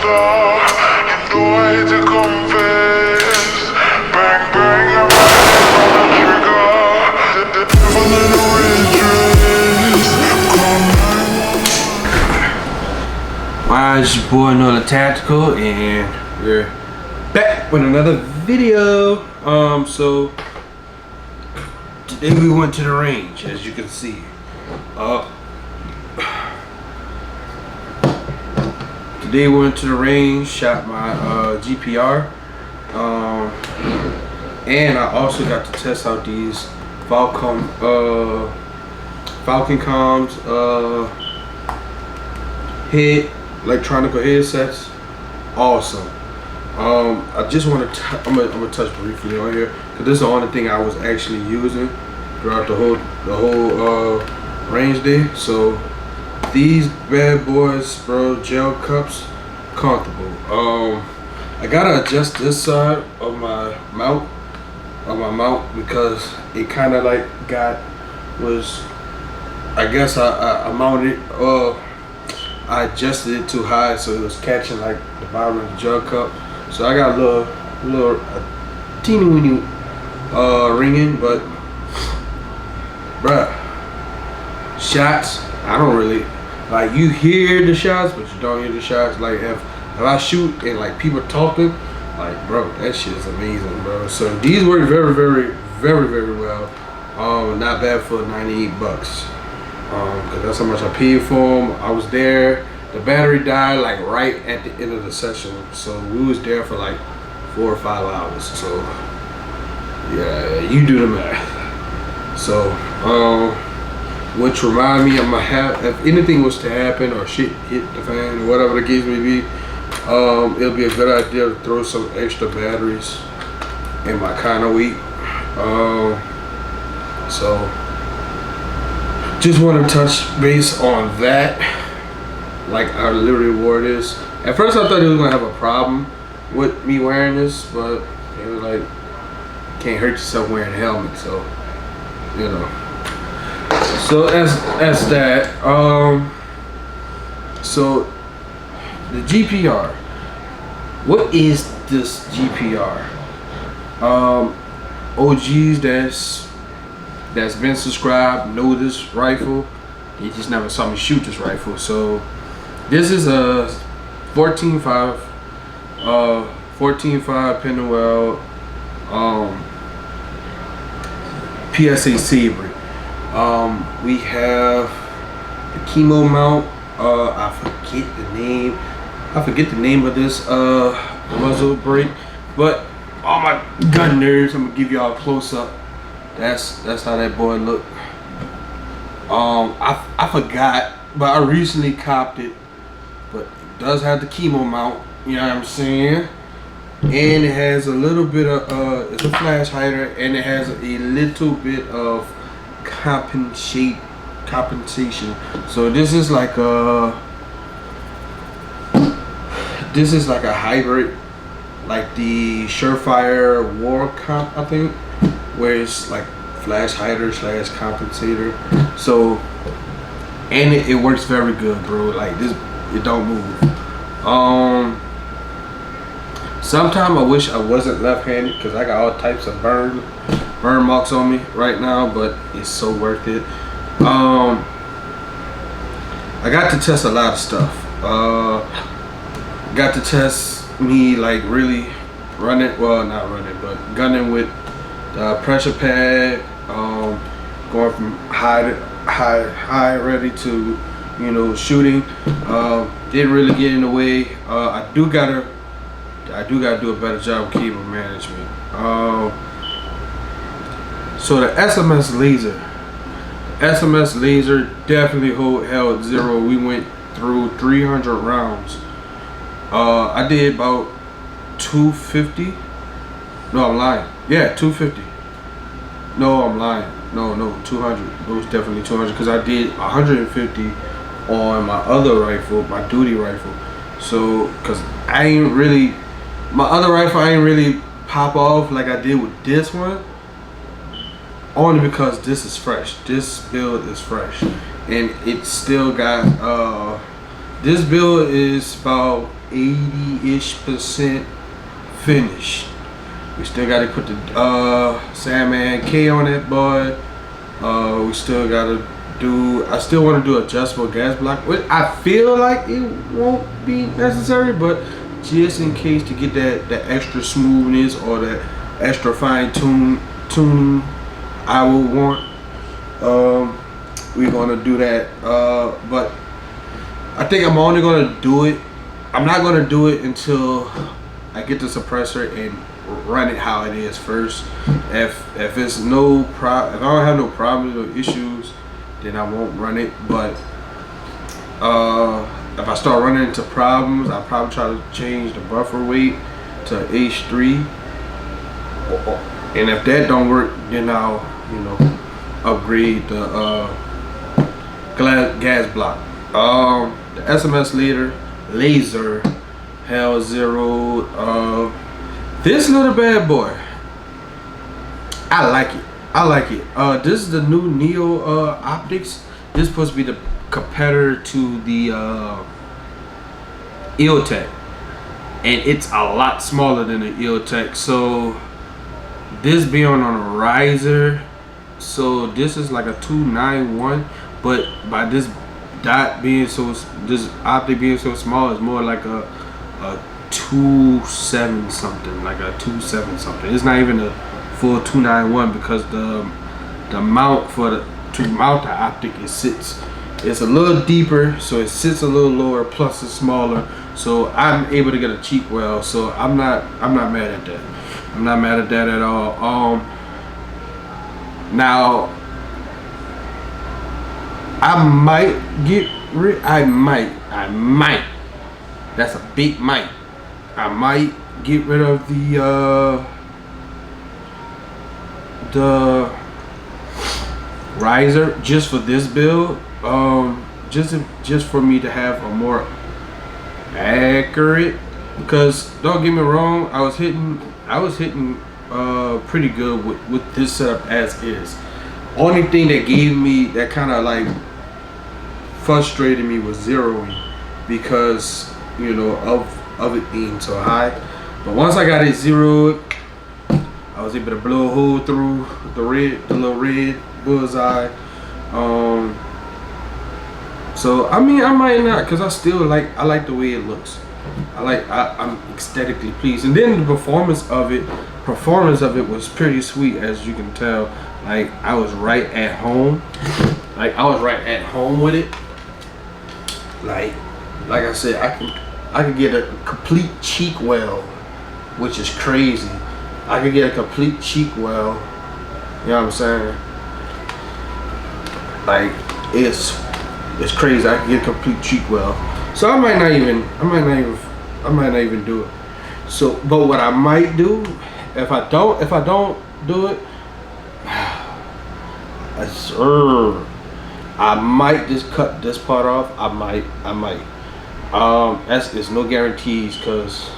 Alright, it's your boy N.O.L.A Tactical, and we're back with another video. So today we went to the range, as you can see. Today we went to the range, shot my GPR, and I also got to test out these Falcon comms electronic headsets. Awesome. I just want to I'm gonna touch briefly on here because this is the only thing I was actually using throughout the whole range day. So these bad boys, bro, gel cups, comfortable. I gotta adjust this side of my mount because it kind of like I guess I mounted I adjusted it too high, so it was catching like the bottom of the jug cup. So I got a teeny weeny ringing, but bruh, shots, I don't really like. You hear the shots, but you don't hear the shots. Like if I shoot and like people talking, like bro, that shit is amazing, bro. So these work very well. Not bad for $98. Cause that's how much I paid for them. I was there. The battery died like right at the end of the session, so we was there for like 4 or 5 hours. So yeah, you do the math. So which remind me, I'm gonna have, if anything was to happen or shit hit the fan or whatever the case may be, it'll be a good idea to throw some extra batteries in my counterweight. So just want to touch base on that. Like I literally wore this. At first I thought it was gonna have a problem with me wearing this, but it was like, can't hurt yourself wearing a helmet, so you know. So that's that. So the GPR. What is this GPR? OGs that's been subscribed know this rifle. You just never saw me shoot this rifle. So this is a 14.5 N.O.L.A PSA Sabre. We have the chemo mount. I forget the name of this muzzle brake, but all my gun nerds, I'm gonna give y'all a close up. That's how that boy looked. I forgot, but I recently copped it. But it does have the chemo mount, you know what I'm saying? And it has a little bit of it's a flash hider, and it has a little bit of compensation. So this is like a hybrid, like the Surefire War Comp, I think, where it's like flash hider / compensator. So, and it works very good, bro. Like this, it don't move. Sometimes I wish I wasn't left-handed because I got all types of burn marks on me right now, but it's so worth it. I got to test a lot of stuff. Got to test me like really running, well not running, but gunning with the pressure pad, going from high ready to, you know, shooting. Didn't really get in the way. I do gotta do a better job of cable management. So the SMS laser definitely held zero. We went through 300 rounds. I did about 250. No, I'm lying. Yeah, 250. No, I'm lying. No, 200. It was definitely 200 because I did 150 on my other rifle, my duty rifle. So, cause my other rifle I ain't really pop off like I did with this one. Only because this is fresh. This build is fresh, and it still got This build is about 80-ish% finished. We still got to put the Sandman K on that boy. We still got to do. I still want to do adjustable gas block, which I feel like it won't be necessary, but just in case to get that extra smoothness or that extra fine tuning I will want. We're gonna do that, but I think I'm only gonna do it. I'm not gonna do it until I get the suppressor and run it how it is first. If it's no if I don't have no problems or issues, then I won't run it. But if I start running into problems, I'll probably try to change the buffer weight to H3. And if that don't work, then I'll, you know, upgrade the gas block. The SMS laser Hell Zero. This little bad boy, I like it. I like it. This is the new N.O.L.A optics. This is supposed to be the competitor to the N.O.L.A, and it's a lot smaller than the N.O.L.A. So this being on a riser, so this is like a 291, but by this dot being this optic being so small, it's more like a 2.7 something, like a 2.7 something. It's not even a full 291 because the mount to mount the optic, it's a little deeper, so it sits a little lower, plus it's smaller, so I'm able to get a cheek well. So I'm not mad at that. I'm not mad at that at all. Now I might get rid. I might. That's a big might. I might get rid of the riser just for this build. Just for me to have a more accurate. Because don't get me wrong, I was hitting pretty good with this setup as is. Only thing that gave me that kind of like frustrated me was zeroing, because you know of it being so high. But once I got it zeroed, I was able to blow a hole through the little red bullseye. So I mean, I might not, because I like the way it looks. I'm aesthetically pleased. And then the performance of it was pretty sweet, as you can tell. Like I was right at home. With it. Like I said, I could get a complete cheek well, which is crazy. I could get a complete cheek well. You know what I'm saying? Like it's crazy. I could get a complete cheek well. So I might not even do it. So, but what I might do, if I don't do it, I might just cut this part off. I might. It's no guarantees, because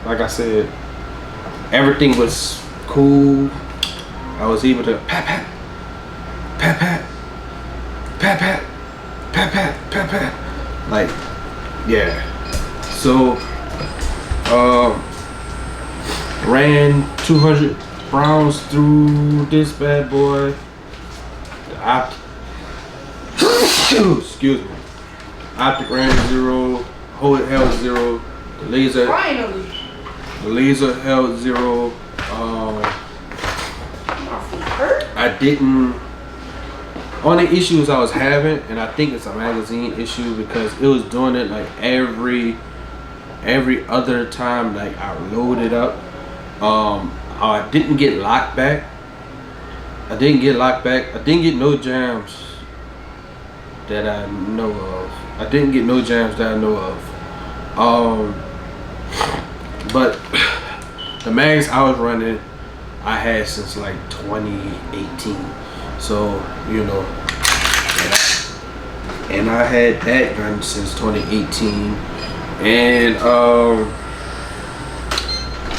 like I said, everything was cool. I was able to pat, like, yeah. So ran 200 rounds through this bad boy. Excuse me. Optic ran 0, hold it held 0. The laser held 0. I didn't. Only issues I was having, and I think it's a magazine issue, because it was doing it like every other time like I loaded up. I didn't get locked back. I didn't get no jams that I know of. But the mags I was running, I had since like 2018. So, you know, and I had that gun since 2018. And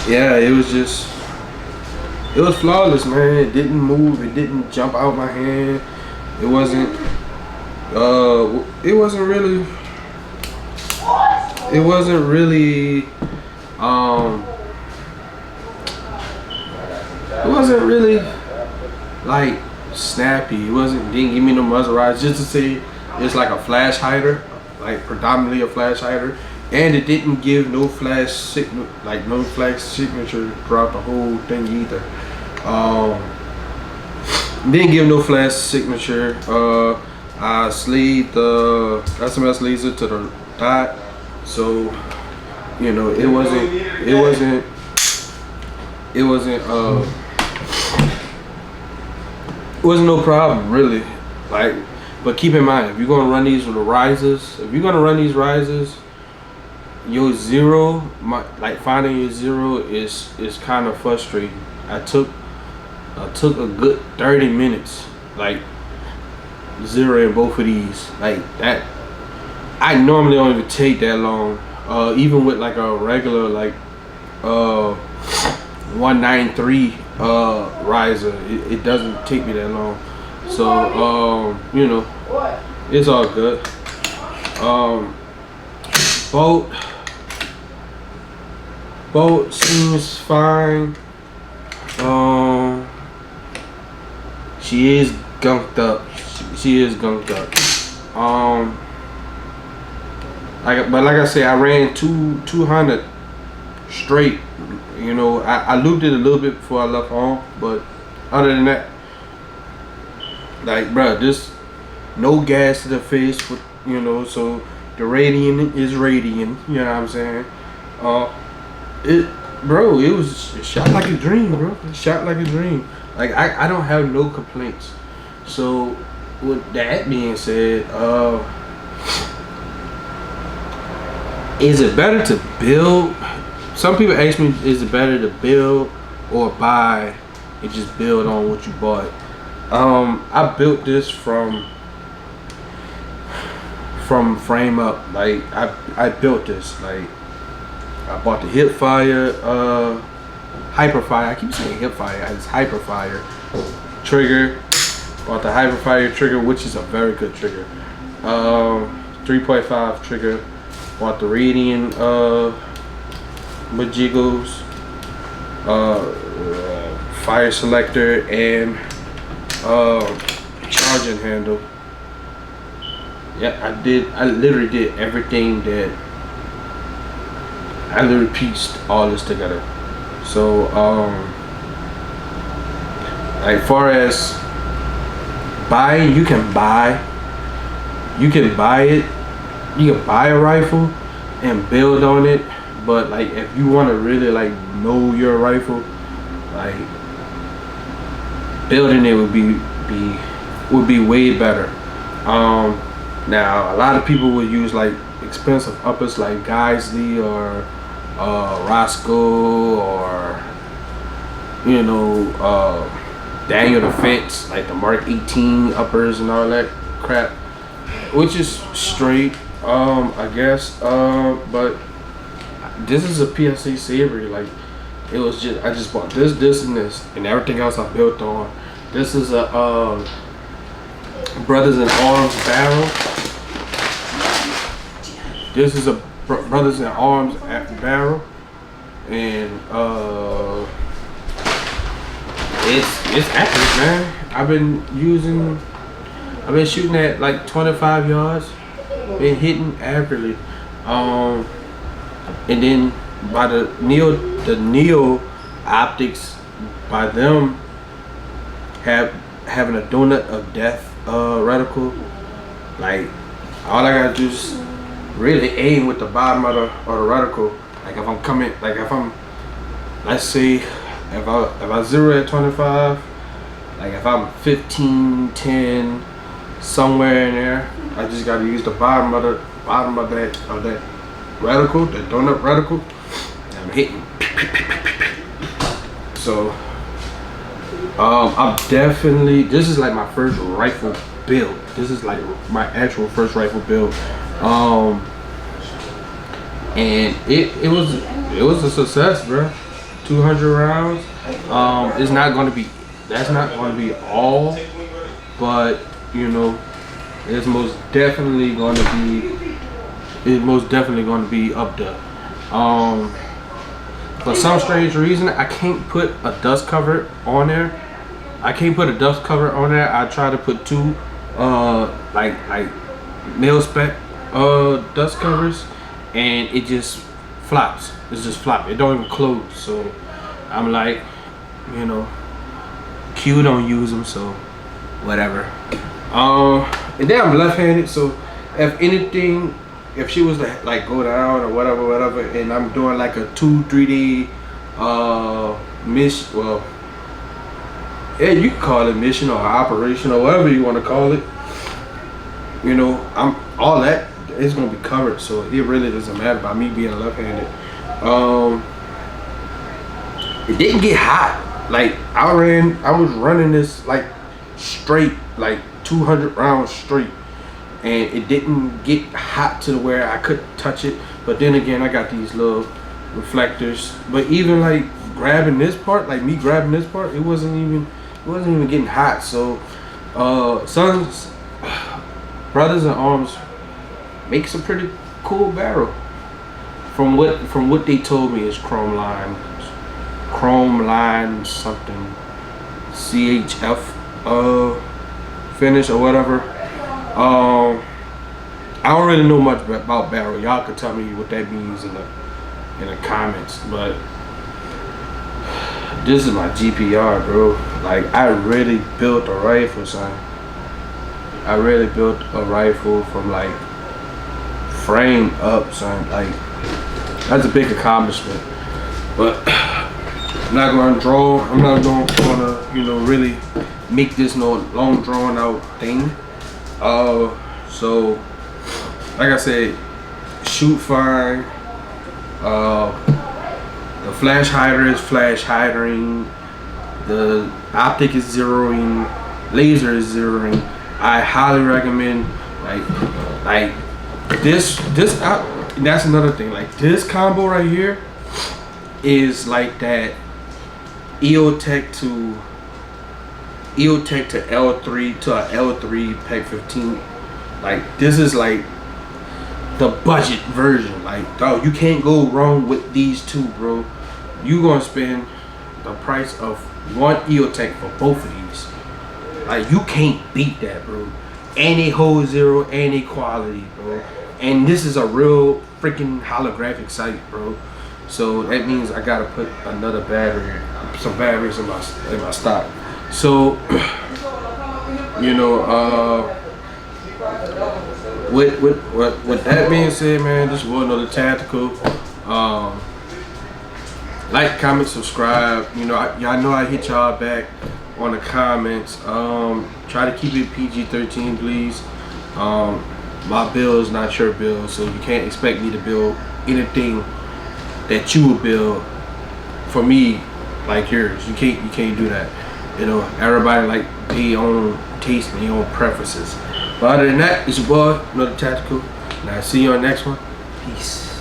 yeah, it was flawless, man. It didn't move, it didn't jump out my hand. It wasn't really it wasn't really like snappy. It didn't give me no muzzle rise. Just to say it's like a flash hider, like predominantly a flash hider, and it didn't give no flash signal, like no flash signature throughout the whole thing either. Didn't give no flash signature. I sleeved the SMS laser to the dot, so you know it wasn't no problem really. Like, but keep in mind, if you're gonna run these with the risers, your zero, like finding your zero is kind of frustrating. I took a good 30 minutes, like zeroing both of these. Like that, I normally don't even take that long. Even with like a regular like 193 riser, it doesn't take me that long. So you know, it's all good. Boat seems fine. She is gunked up. She is gunked up. But like I said, I ran 200 straight. You know, I looped it a little bit before I left home, but other than that, like, bruh, just no gas to the face, with, you know, so the radiant is radiant. You know what I'm saying? It shot like a dream, bro. It shot like a dream. Like I don't have no complaints. So with that being said, is it better to build? Some people ask me, is it better to build or buy and just build on what you bought? I built this from frame up. Like I built this. Like I bought the Hipfire, Hyperfire. I keep saying Hipfire. It's Hyperfire trigger. Bought the Hyperfire trigger, which is a very good trigger. 3.5 trigger. Bought the Radiant Majiggles, fire selector, and charging handle. Yeah, I literally did everything that. I literally pieced all this together. So like far as buying, you can buy it. You can buy a rifle and build on it, but like if you want to really like know your rifle, like building it would be way better. Now a lot of people would use like expensive uppers like Geisley or Roscoe, or you know, Daniel Defense, like the Mark 18 uppers and all that crap, which is straight, I guess. But this is a PSA Sabre. Like it was just, I just bought this, and this, and everything else I built on. This is a Brothers in Arms barrel. This is a Brothers in Arms barrel, and it's accurate, man. I've been shooting at like 25 yards, been hitting accurately. And then by the N.O.L.A optics, by them having a donut of death reticle, like all I gotta do is really aim with the bottom of the reticle. Like if I'm coming, like if I'm, let's say if I zero at 25, like if I'm 15, 10, somewhere in there, I just gotta use the bottom of that reticle, the donut reticle, and I'm hitting. So I'm definitely, this is like my first rifle build. This is like my actual first rifle build. And it was a success, bro. 200 rounds. It's not gonna be, that's not gonna be all, but you know, it's most definitely gonna be is most definitely going to be up there. For some strange reason, I can't put a dust cover on there. I try to put two like mil spec dust covers, and it just flops. It's just flop. It don't even close. So I'm like, you know, Q don't use them, so whatever. And then I'm left-handed, so if anything, if she was to like go down or whatever, and I'm doing like a 2-3 day mission, well, yeah, you can call it mission or operation or whatever you want to call it. You know, I'm all that is gonna be covered, so it really doesn't matter about me being left-handed. It didn't get hot. Like I was running this like straight, like 200 rounds straight, and it didn't get hot to where I couldn't touch it. But then again, I got these little reflectors. But even like grabbing this part, it wasn't even getting hot. So sons, brothers in arms makes a pretty cool barrel. From what they told me is chrome line something CHF finish or whatever. I don't really know much about barrel. Y'all can tell me what that means in the comments. But this is my GPR, bro. Like I really built a rifle, son. I really built a rifle from like frame up, son. Like that's a big accomplishment. But I'm not gonna you know, really make this no long drawn out thing. So like I said, shoot fine. The flash hider is flash hidering. The optic is zeroing. Laser is zeroing. I highly recommend like this that's another thing. Like this combo right here is like that EOTech to L3 to a L3 Peg 15. Like this is like the budget version. Like dog, you can't go wrong with these two, bro. You gonna spend the price of one EOTech for both of these. Like you can't beat that, bro. And they hold zero and they quality, bro. And this is a real freaking holographic sight, bro. So that means I gotta put another some batteries in my stock. So you know, with that being said, man, this was another tactical. Like, comment, subscribe. You know, y'all know I hit y'all back on the comments. Try to keep it PG-13, please. My bill is not your bill, so you can't expect me to build anything that you would build for me like yours. You can't do that. You know, everybody like their own taste and their own preferences. But other than that, it's your boy, another tactical. And I'll see you on the next one. Peace.